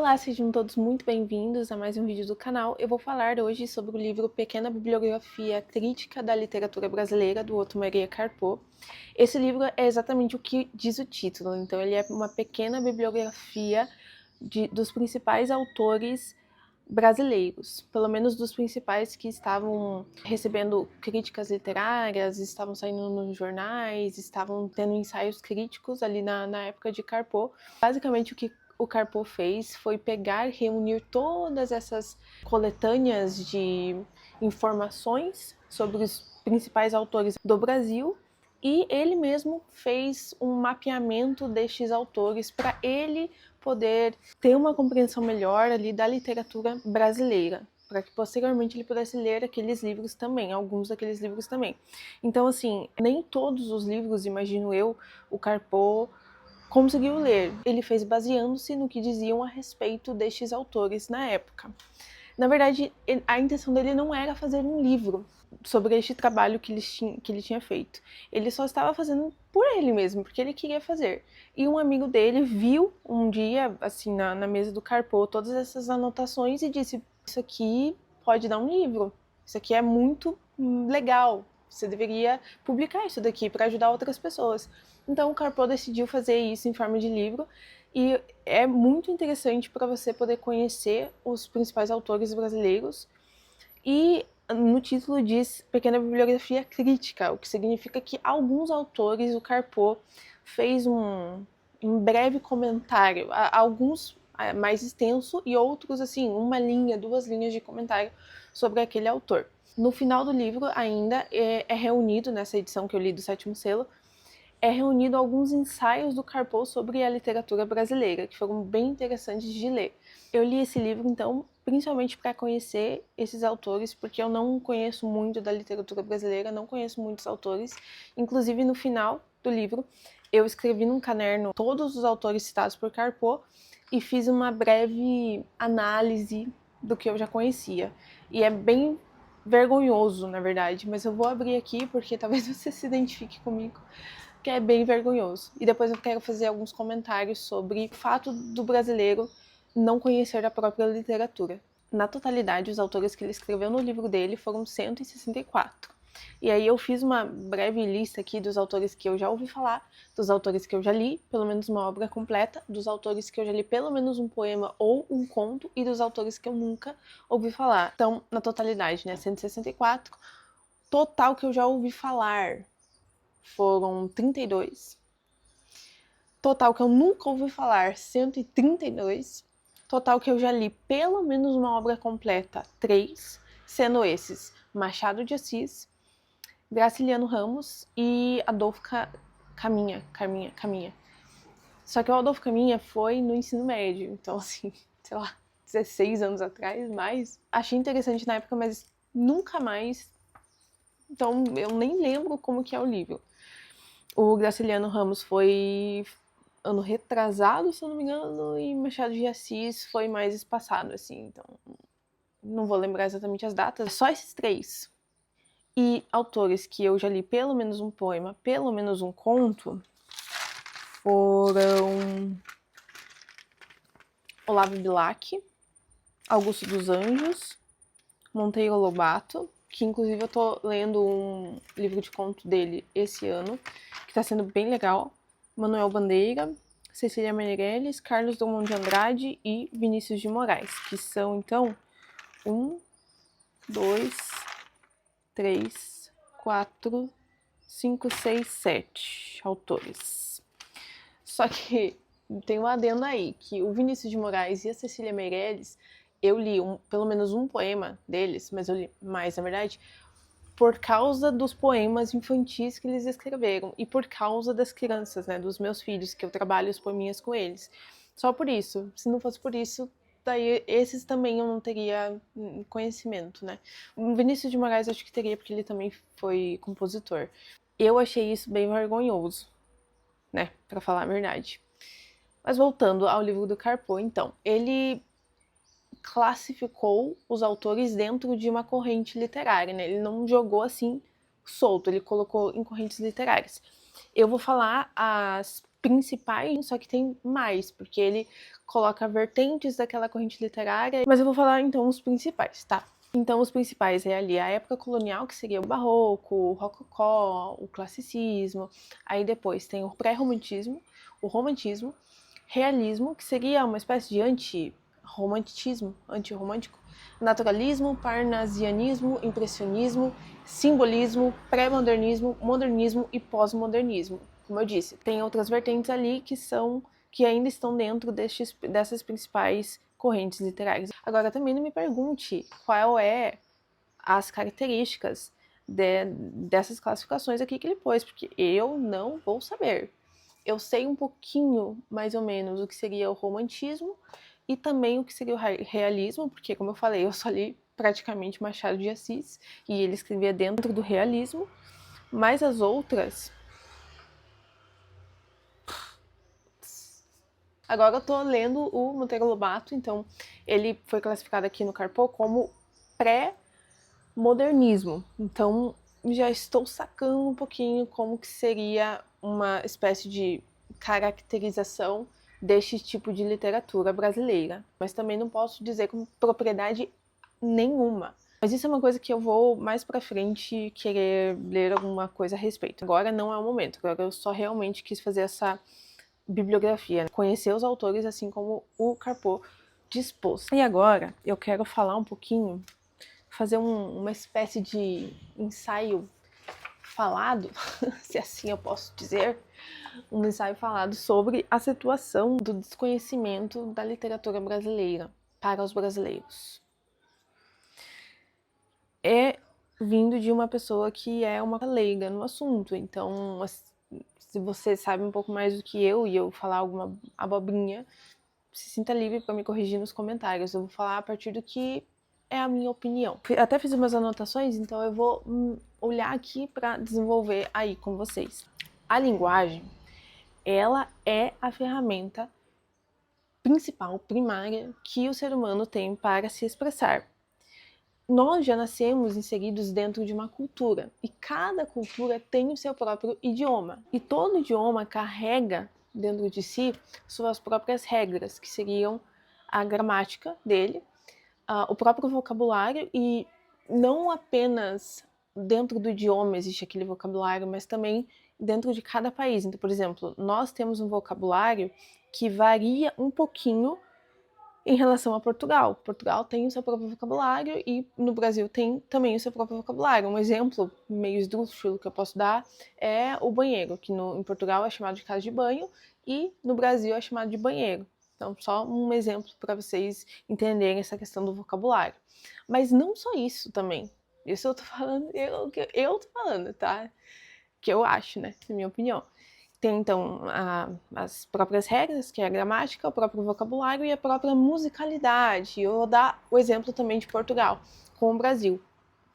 Olá, sejam todos muito bem-vindos a mais um vídeo do canal. Eu vou falar hoje sobre o livro Pequena Bibliografia Crítica da Literatura Brasileira, do Otto Maria Carpo. Esse livro é exatamente o que diz o título, então ele é uma pequena bibliografia dos principais autores brasileiros, pelo menos dos principais que estavam recebendo críticas literárias, estavam saindo nos jornais, estavam tendo ensaios críticos ali na época de Carpo. Basicamente o que o Carpo fez foi pegar e reunir todas essas coletâneas de informações sobre os principais autores do Brasil e ele mesmo fez um mapeamento destes autores para ele poder ter uma compreensão melhor ali da literatura brasileira, para que posteriormente ele pudesse ler aqueles livros também, alguns daqueles livros também. Então, assim, nem todos os livros, imagino eu, o Carpo conseguiu ler. Ele fez baseando-se no que diziam a respeito destes autores na época. Na verdade, a intenção dele não era fazer um livro sobre este trabalho que ele tinha feito. Ele só estava fazendo por ele mesmo, porque ele queria fazer. E um amigo dele viu um dia, assim, na mesa do Carpo, todas essas anotações e disse: isso aqui pode dar um livro, isso aqui é muito legal, você deveria publicar isso daqui para ajudar outras pessoas. Então o Carpo decidiu fazer isso em forma de livro, e é muito interessante para você poder conhecer os principais autores brasileiros. E no título diz Pequena Bibliografia Crítica, o que significa que alguns autores, o Carpo fez um breve comentário, alguns mais extenso e outros assim, uma linha, 2 linhas de comentário sobre aquele autor. No final do livro ainda é reunido, nessa edição que eu li do Sétimo Selo, é reunido alguns ensaios do Carpo sobre a literatura brasileira, que foram bem interessantes de ler. Eu li esse livro, então, principalmente para conhecer esses autores, porque eu não conheço muito da literatura brasileira, não conheço muitos autores. Inclusive, no final do livro, eu escrevi num caderno todos os autores citados por Carpo e fiz uma breve análise do que eu já conhecia. E é bem vergonhoso, na verdade, mas eu vou abrir aqui porque talvez você se identifique comigo, que é bem vergonhoso. E depois eu quero fazer alguns comentários sobre o fato do brasileiro não conhecer a própria literatura. Na totalidade, os autores que ele escreveu no livro dele foram 164. E aí eu fiz uma breve lista aqui dos autores que eu já ouvi falar, dos autores que eu já li, pelo menos uma obra completa, dos autores que eu já li pelo menos um poema ou um conto, e dos autores que eu nunca ouvi falar. Então, na totalidade, né, 164. Total que eu já ouvi falar foram 32. Total que eu nunca ouvi falar, 132. Total que eu já li pelo menos uma obra completa, 3, sendo esses Machado de Assis, Graciliano Ramos e Adolfo Caminha. Só que o Adolfo Caminha foi no ensino médio, então assim, sei lá, 16 anos atrás, mais. Achei interessante na época, mas nunca mais. Então eu nem lembro como que é o livro. O Graciliano Ramos foi ano retrasado, se eu não me engano, e Machado de Assis foi mais espaçado, assim, então não vou lembrar exatamente as datas. Só esses 3. E autores que eu já li pelo menos um poema, pelo menos um conto, foram Olavo Bilac, Augusto dos Anjos, Monteiro Lobato, que inclusive eu tô lendo um livro de conto dele esse ano, que tá sendo bem legal, Manuel Bandeira, Cecília Meirelles, Carlos Drummond de Andrade e Vinícius de Moraes, que são, então, 1, 2, 3, 4, 5, 6, 7 autores. Só que tem um adendo aí, que o Vinícius de Moraes e a Cecília Meirelles, eu li pelo menos um poema deles, mas eu li mais, na verdade, por causa dos poemas infantis que eles escreveram e por causa das crianças, né, dos meus filhos, que eu trabalho os poeminhas com eles. Só por isso. Se não fosse por isso, daí esses também eu não teria conhecimento, né. O Vinícius de Moraes acho que teria, porque ele também foi compositor. Eu achei isso bem vergonhoso, né, pra falar a verdade. Mas voltando ao livro do Carpo, então, ele classificou os autores dentro de uma corrente literária, né? Ele não jogou assim solto, ele colocou em correntes literárias. Eu vou falar as principais, só que tem mais, porque ele coloca vertentes daquela corrente literária, mas eu vou falar então os principais, tá? Então os principais é ali a época colonial, que seria o barroco, o rococó, o classicismo, aí depois tem o pré-romantismo, o romantismo, realismo, que seria uma espécie de anti-romanticismo, anti-romântico, naturalismo, parnasianismo, impressionismo, simbolismo, pré-modernismo, modernismo e pós-modernismo. Como eu disse, tem outras vertentes ali que ainda estão dentro dessas principais correntes literárias. Agora também não me pergunte qual é as características dessas classificações aqui que ele pôs, porque eu não vou saber. Eu sei um pouquinho, mais ou menos, o que seria o romantismo e também o que seria o realismo, porque, como eu falei, eu só li praticamente Machado de Assis e ele escrevia dentro do realismo, mas as outras... Agora eu tô lendo o Monteiro Lobato, então ele foi classificado aqui no Carpo como pré-modernismo. Então já estou sacando um pouquinho como que seria uma espécie de caracterização deste tipo de literatura brasileira. Mas também não posso dizer com propriedade nenhuma. Mas isso é uma coisa que eu vou mais pra frente querer ler alguma coisa a respeito. Agora não é o momento, agora eu só realmente quis fazer essa bibliografia, conhecer os autores assim como o Carpo dispôs. E agora eu quero falar um pouquinho, fazer uma espécie de ensaio falado, se assim eu posso dizer, um ensaio falado sobre a situação do desconhecimento da literatura brasileira para os brasileiros. É vindo de uma pessoa que é uma leiga no assunto, então se você sabe um pouco mais do que eu e eu falar alguma abobrinha, se sinta livre para me corrigir nos comentários. Eu vou falar a partir do que é a minha opinião. Até fiz umas anotações, então eu vou olhar aqui para desenvolver aí com vocês. A linguagem, ela é a ferramenta principal, primária, que o ser humano tem para se expressar. Nós já nascemos inseridos dentro de uma cultura, e cada cultura tem o seu próprio idioma. E todo idioma carrega dentro de si suas próprias regras, que seriam a gramática dele, o próprio vocabulário, e não apenas dentro do idioma existe aquele vocabulário, mas também dentro de cada país. Então, por exemplo, nós temos um vocabulário que varia um pouquinho em relação a Portugal. Portugal tem o seu próprio vocabulário e no Brasil tem também o seu próprio vocabulário. Um exemplo meio esdrúxulo que eu posso dar é o banheiro, que em Portugal é chamado de casa de banho e no Brasil é chamado de banheiro. Então, só um exemplo para vocês entenderem essa questão do vocabulário. Mas não só isso também. Isso eu tô falando, eu tô falando, tá? Que eu acho, né? Na minha opinião. Tem, então, as próprias regras, que é a gramática, o próprio vocabulário e a própria musicalidade. Eu vou dar o exemplo também de Portugal com o Brasil.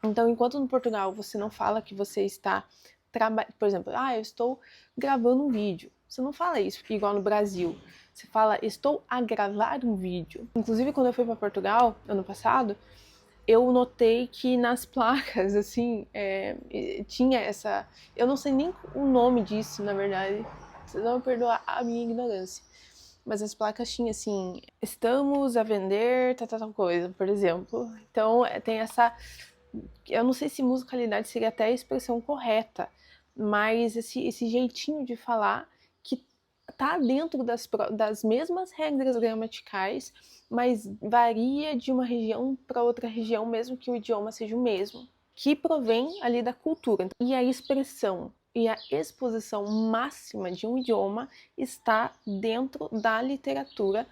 Então, enquanto no Portugal você não fala que você está trabalhando, por exemplo, eu estou gravando um vídeo. Você não fala isso igual no Brasil. Você fala, estou a gravar um vídeo. Inclusive, quando eu fui para Portugal, ano passado, eu notei que nas placas, assim, tinha essa... Eu não sei nem o nome disso, na verdade. Vocês vão me perdoar a minha ignorância. Mas as placas tinham, assim, estamos a vender tal coisa, por exemplo. Então, tem essa... Eu não sei se musicalidade seria até a expressão correta, mas esse jeitinho de falar que tá dentro das mesmas regras gramaticais, mas varia de uma região para outra região, mesmo que o idioma seja o mesmo, que provém ali da cultura. E a expressão e a exposição máxima de um idioma está dentro da literatura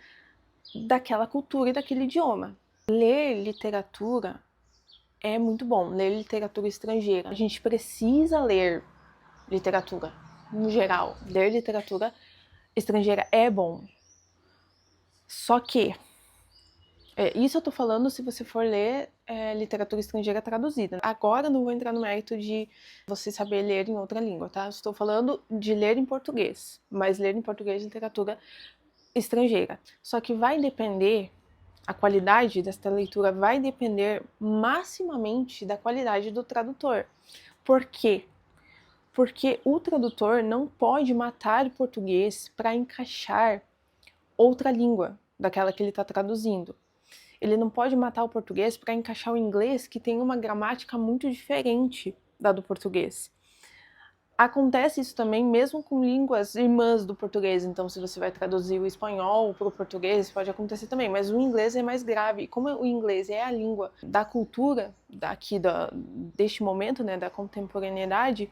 daquela cultura e daquele idioma. Ler literatura é muito bom, ler literatura estrangeira. A gente precisa ler literatura, no geral. Ler literatura estrangeira é bom. Só que, isso eu tô falando se você for ler literatura estrangeira traduzida. Agora eu não vou entrar no mérito de você saber ler em outra língua, tá? Eu estou falando de ler em português, mas ler em português literatura estrangeira. Só que vai depender, a qualidade desta leitura vai depender maximamente da qualidade do tradutor. Por quê? Porque o tradutor não pode matar o português para encaixar outra língua. daquela que ele está traduzindo. Ele não pode matar o português para encaixar o inglês, que tem uma gramática muito diferente da do português. Acontece isso também mesmo com línguas irmãs do português, então se você vai traduzir o espanhol para o português, pode acontecer também, mas o inglês é mais grave. E como o inglês é a língua da cultura, deste momento, né, da contemporaneidade,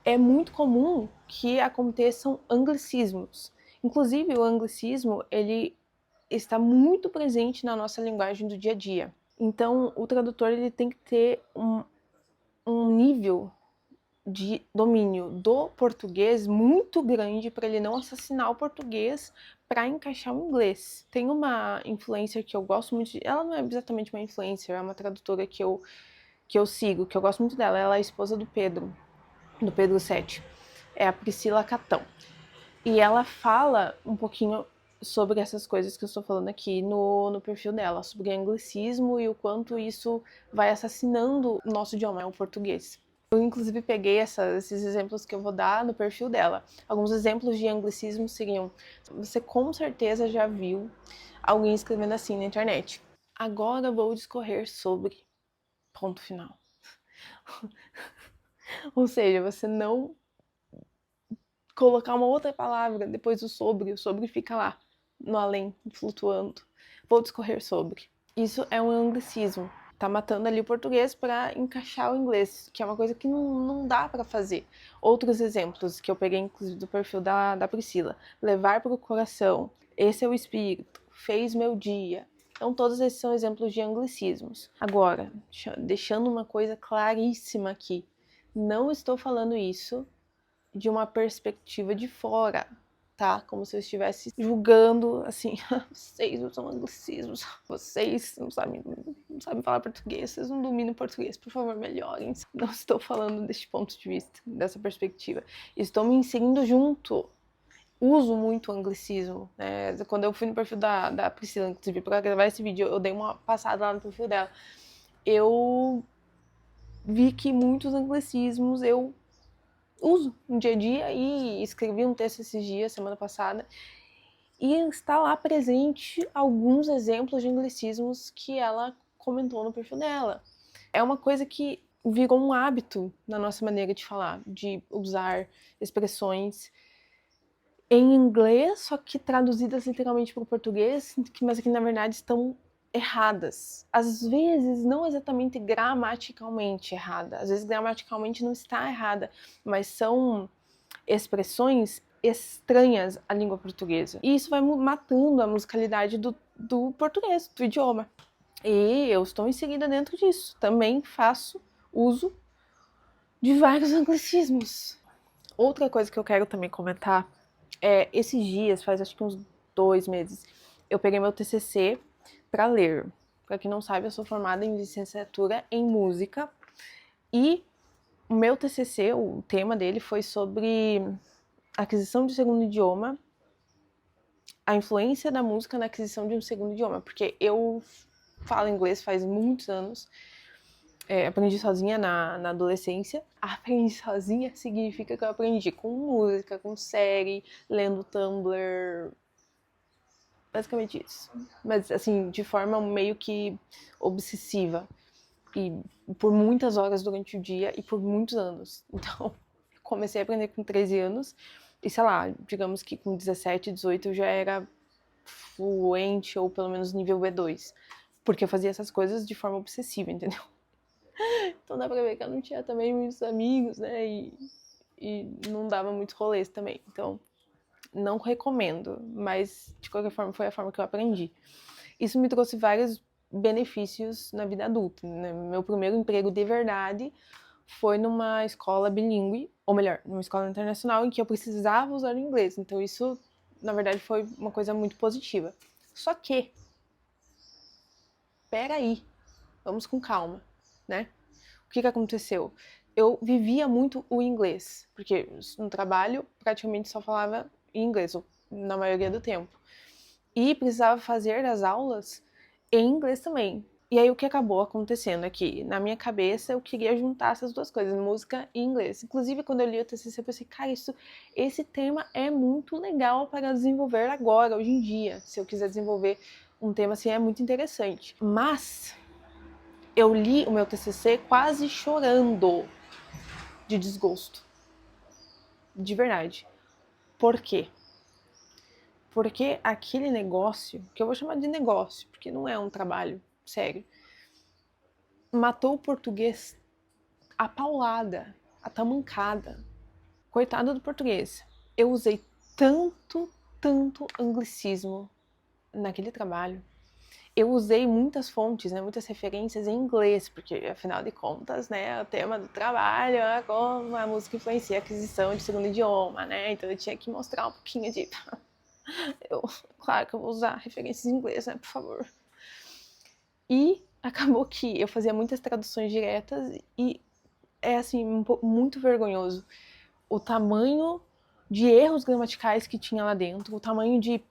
é muito comum que aconteçam anglicismos. Inclusive, o anglicismo, ele está muito presente na nossa linguagem do dia a dia. Então, o tradutor ele tem que ter um nível de domínio do português muito grande para ele não assassinar o português para encaixar o inglês. Tem uma influencer que eu gosto muito, ela não é exatamente uma influencer, é uma tradutora que eu sigo, que eu gosto muito dela, ela é a esposa do Pedro Sete, é a Priscila Catão. E ela fala um pouquinho sobre essas coisas que eu estou falando aqui no perfil dela, sobre anglicismo e o quanto isso vai assassinando o nosso idioma, o português. Eu, inclusive, peguei esses exemplos que eu vou dar no perfil dela. Alguns exemplos de anglicismo seriam: você com certeza já viu alguém escrevendo assim na internet: agora vou discorrer sobre... ponto final. Ou seja, você não colocar uma outra palavra depois do sobre, o sobre fica lá, no além, flutuando. Vou discorrer sobre. Isso é um anglicismo. Tá matando ali o português para encaixar o inglês, que é uma coisa que não dá para fazer. Outros exemplos que eu peguei, inclusive, do perfil da Priscila: levar para o coração, esse é o espírito, fez meu dia. Então, todos esses são exemplos de anglicismos. Agora, deixando uma coisa claríssima aqui: não estou falando isso de uma perspectiva de fora, tá? Como se eu estivesse julgando, assim, vocês usam anglicismos, vocês não sabem falar português, vocês não dominam português, por favor, melhorem. Não estou falando deste ponto de vista, dessa perspectiva. Estou me inserindo junto. Uso muito anglicismo, né? Quando eu fui no perfil da Priscila, inclusive, para gravar esse vídeo, eu dei uma passada lá no perfil dela. Eu vi que muitos anglicismos eu uso no dia a dia, e escrevi um texto esses dias, semana passada, e está lá presente alguns exemplos de anglicismos que ela comentou no perfil dela. É uma coisa que virou um hábito na nossa maneira de falar, de usar expressões em inglês, só que traduzidas literalmente para o português, mas que na verdade estão erradas. Às vezes, não exatamente gramaticalmente errada. Às vezes, gramaticalmente não está errada, mas são expressões estranhas à língua portuguesa. E isso vai matando a musicalidade do português, do idioma. E eu estou inserida dentro disso. Também faço uso de vários anglicismos. Outra coisa que eu quero também comentar é, esses dias, faz acho que uns 2 meses, eu peguei meu TCC para ler. Para quem não sabe, eu sou formada em licenciatura em música, e o meu TCC, o tema dele foi sobre aquisição de segundo idioma, a influência da música na aquisição de um segundo idioma, porque eu falo inglês faz muitos anos, aprendi sozinha na adolescência. Aprendi sozinha significa que eu aprendi com música, com série, lendo Tumblr, basicamente isso. Mas, assim, de forma meio que obsessiva. E por muitas horas durante o dia e por muitos anos. Então, comecei a aprender com 13 anos e, sei lá, digamos que com 17, 18 eu já era fluente, ou pelo menos nível B2. Porque eu fazia essas coisas de forma obsessiva, entendeu? Então dá pra ver que eu não tinha também muitos amigos, né? E não dava muitos rolês também. Então, não recomendo, mas de qualquer forma foi a forma que eu aprendi. Isso me trouxe vários benefícios na vida adulta, né? Meu primeiro emprego de verdade foi numa escola bilíngue, ou melhor, numa escola internacional em que eu precisava usar o inglês. Então isso, na verdade, foi uma coisa muito positiva. Só que, peraí, vamos com calma, né? O que aconteceu? Eu vivia muito o inglês, porque no trabalho praticamente só falava em inglês, na maioria do tempo. E precisava fazer as aulas em inglês também. E aí o que acabou acontecendo é que, na minha cabeça, eu queria juntar essas duas coisas, música e inglês. Inclusive, quando eu li o TCC, eu pensei, cara, esse tema é muito legal para desenvolver agora, hoje em dia. Se eu quiser desenvolver um tema assim, é muito interessante. Mas eu li o meu TCC quase chorando de desgosto. De verdade. Por quê? Porque aquele negócio, que eu vou chamar de negócio, porque não é um trabalho sério, matou o português a paulada, a tamancada. Coitado do português. Eu usei tanto anglicismo naquele trabalho. Eu usei muitas fontes, né, muitas referências em inglês, porque afinal de contas, né, o tema do trabalho é como a música influencia a aquisição de segundo idioma, né, então eu tinha que mostrar um pouquinho de... Claro que eu vou usar referências em inglês, né, por favor. E acabou que eu fazia muitas traduções diretas e é assim, muito vergonhoso o tamanho de erros gramaticais que tinha lá dentro, o tamanho de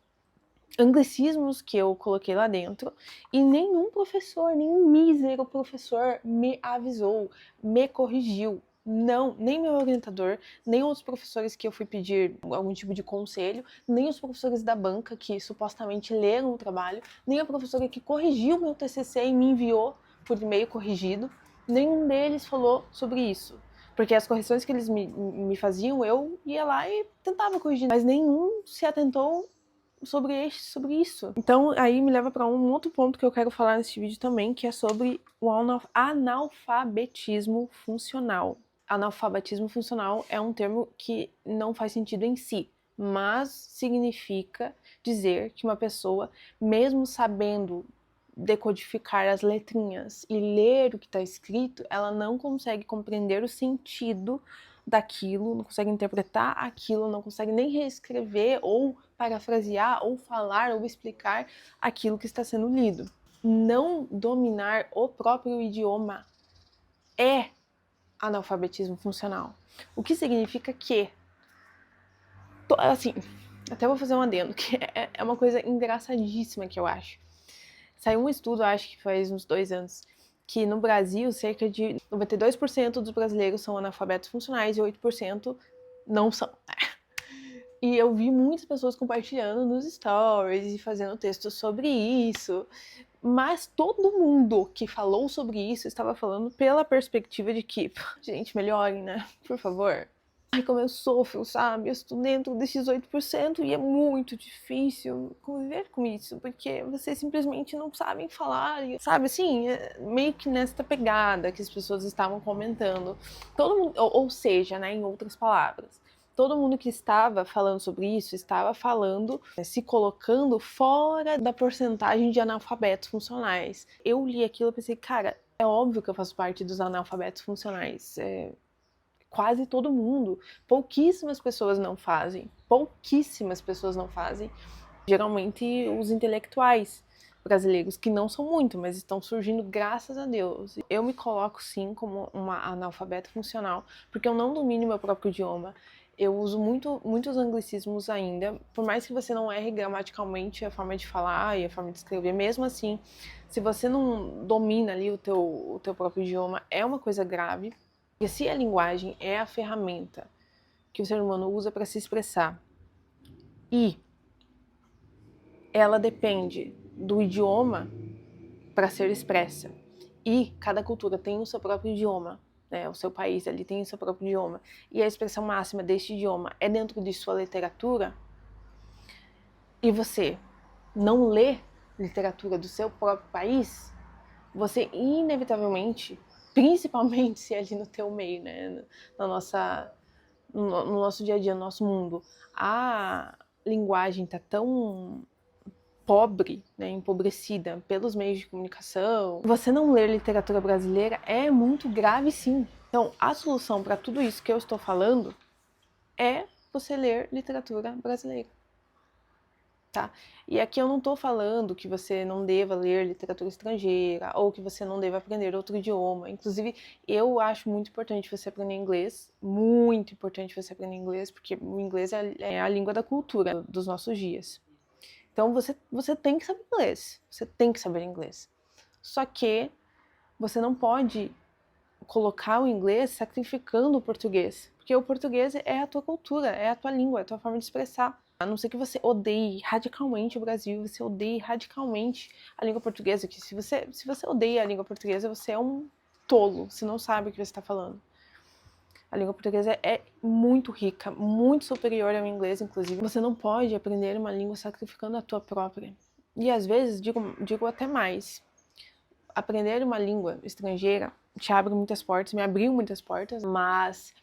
anglicismos que eu coloquei lá dentro, e nenhum professor, nenhum mísero professor me avisou, me corrigiu. Não, nem meu orientador, nem outros professores que eu fui pedir algum tipo de conselho, nem os professores da banca que supostamente leram o trabalho, nem a professora que corrigiu meu TCC e me enviou por e-mail corrigido, nenhum deles falou sobre isso. Porque as correções que eles me faziam, eu ia lá e tentava corrigir, mas nenhum se atentou sobre isso. Então aí me leva para um outro ponto que eu quero falar nesse vídeo também, que é sobre o analfabetismo funcional. Analfabetismo funcional é um termo que não faz sentido em si, mas significa dizer que uma pessoa, mesmo sabendo decodificar as letrinhas e ler o que está escrito, ela não consegue compreender o sentido daquilo, não consegue interpretar aquilo, não consegue nem reescrever ou parafrasear ou falar ou explicar aquilo que está sendo lido. Não dominar o próprio idioma é analfabetismo funcional. O que significa que, assim, até vou fazer um adendo, que é uma coisa engraçadíssima que eu acho. Saiu um estudo, acho que faz uns 2 anos, que no Brasil cerca de 92% dos brasileiros são analfabetos funcionais e 8% não são. E eu vi muitas pessoas compartilhando nos stories e fazendo textos sobre isso, mas todo mundo que falou sobre isso estava falando pela perspectiva de que, gente, melhorem, né? Por favor. Ai, como eu sofro, sabe? Eu estou dentro desses 8% e é muito difícil conviver com isso, porque vocês simplesmente não sabem falar, sabe? Assim, meio que nesta pegada que as pessoas estavam comentando. Todo mundo, ou seja, né, em outras palavras, todo mundo que estava falando sobre isso estava falando, se colocando fora da porcentagem de analfabetos funcionais. Eu li aquilo e pensei, cara, é óbvio que eu faço parte dos analfabetos funcionais. Quase todo mundo. Pouquíssimas pessoas não fazem. Pouquíssimas pessoas não fazem. Geralmente os intelectuais brasileiros, que não são muito, mas estão surgindo graças a Deus. Eu me coloco sim como uma analfabeta funcional, porque eu não domino meu próprio idioma. Eu uso muitos anglicismos ainda, por mais que você não erre gramaticalmente a forma de falar e a forma de escrever, mesmo assim, se você não domina ali o teu próprio idioma, é uma coisa grave. E se a linguagem é a ferramenta que o ser humano usa para se expressar e ela depende do idioma para ser expressa, e cada cultura tem o seu próprio idioma, né? O seu país ali tem o seu próprio idioma, e a expressão máxima deste idioma é dentro de sua literatura, e você não lê literatura do seu próprio país, você inevitavelmente, principalmente se é ali no teu meio, né, no nosso dia a dia, no nosso mundo, a linguagem tá tão pobre, né, empobrecida pelos meios de comunicação, você não ler literatura brasileira é muito grave, sim. Então, a solução para tudo isso que eu estou falando é você ler literatura brasileira. Tá? E aqui eu não estou falando que você não deva ler literatura estrangeira ou que você não deva aprender outro idioma. Inclusive, eu acho muito importante você aprender inglês, muito importante você aprender inglês, porque o inglês é a língua da cultura dos nossos dias. Então você tem que saber inglês, você tem que saber inglês. Só que você não pode colocar o inglês sacrificando o português, porque o português é a tua cultura, é a tua língua, é a tua forma de expressar. A não ser que você odeie radicalmente o Brasil, você odeie radicalmente a língua portuguesa, que se você odeia a língua portuguesa, você é um tolo, você não sabe o que você está falando. A língua portuguesa é muito rica, muito superior ao inglês, inclusive. Você não pode aprender uma língua sacrificando a tua própria. E às vezes, digo até mais, aprender uma língua estrangeira te abre muitas portas, me abriu muitas portas, mas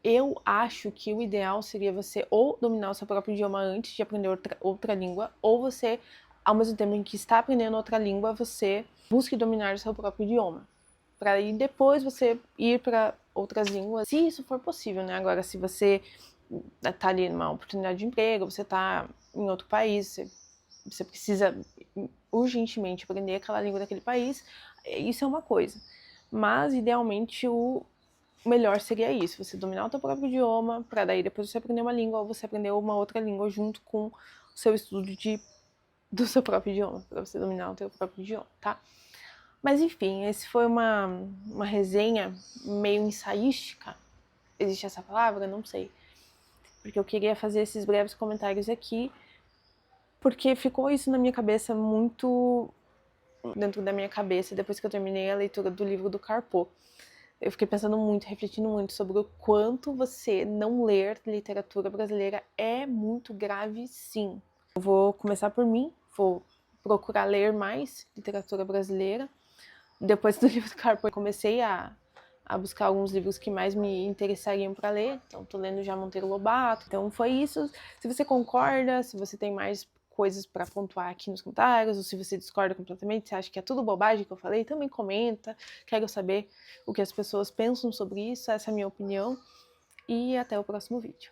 eu acho que o ideal seria você ou dominar o seu próprio idioma antes de aprender outra língua, ou você, ao mesmo tempo em que está aprendendo outra língua, você busque dominar o seu próprio idioma. Para aí depois você ir para outras línguas, se isso for possível, né? Agora, se você tá ali numa oportunidade de emprego, você tá em outro país, você precisa urgentemente aprender aquela língua daquele país, isso é uma coisa. Mas, idealmente, o melhor seria isso, você dominar o teu próprio idioma, para daí depois você aprender uma língua, ou você aprender uma outra língua junto com o seu estudo do seu próprio idioma, para você dominar o teu próprio idioma, tá? Mas enfim, esse foi uma resenha meio ensaística. Existe essa palavra? Não sei. Porque eu queria fazer esses breves comentários aqui, porque ficou isso na minha cabeça muito dentro da minha cabeça depois que eu terminei a leitura do livro do Carpo. Eu fiquei pensando muito, refletindo muito sobre o quanto você não ler literatura brasileira é muito grave, sim. Eu vou começar por mim, vou procurar ler mais literatura brasileira. Depois do livro do Carpo, eu comecei a buscar alguns livros que mais me interessariam para ler. Então, tô lendo já Monteiro Lobato. Então, foi isso. Se você concorda, se você tem mais coisas para pontuar aqui nos comentários, ou se você discorda completamente, se acha que é tudo bobagem que eu falei, também comenta. Quero saber o que as pessoas pensam sobre isso. Essa é a minha opinião. E até o próximo vídeo.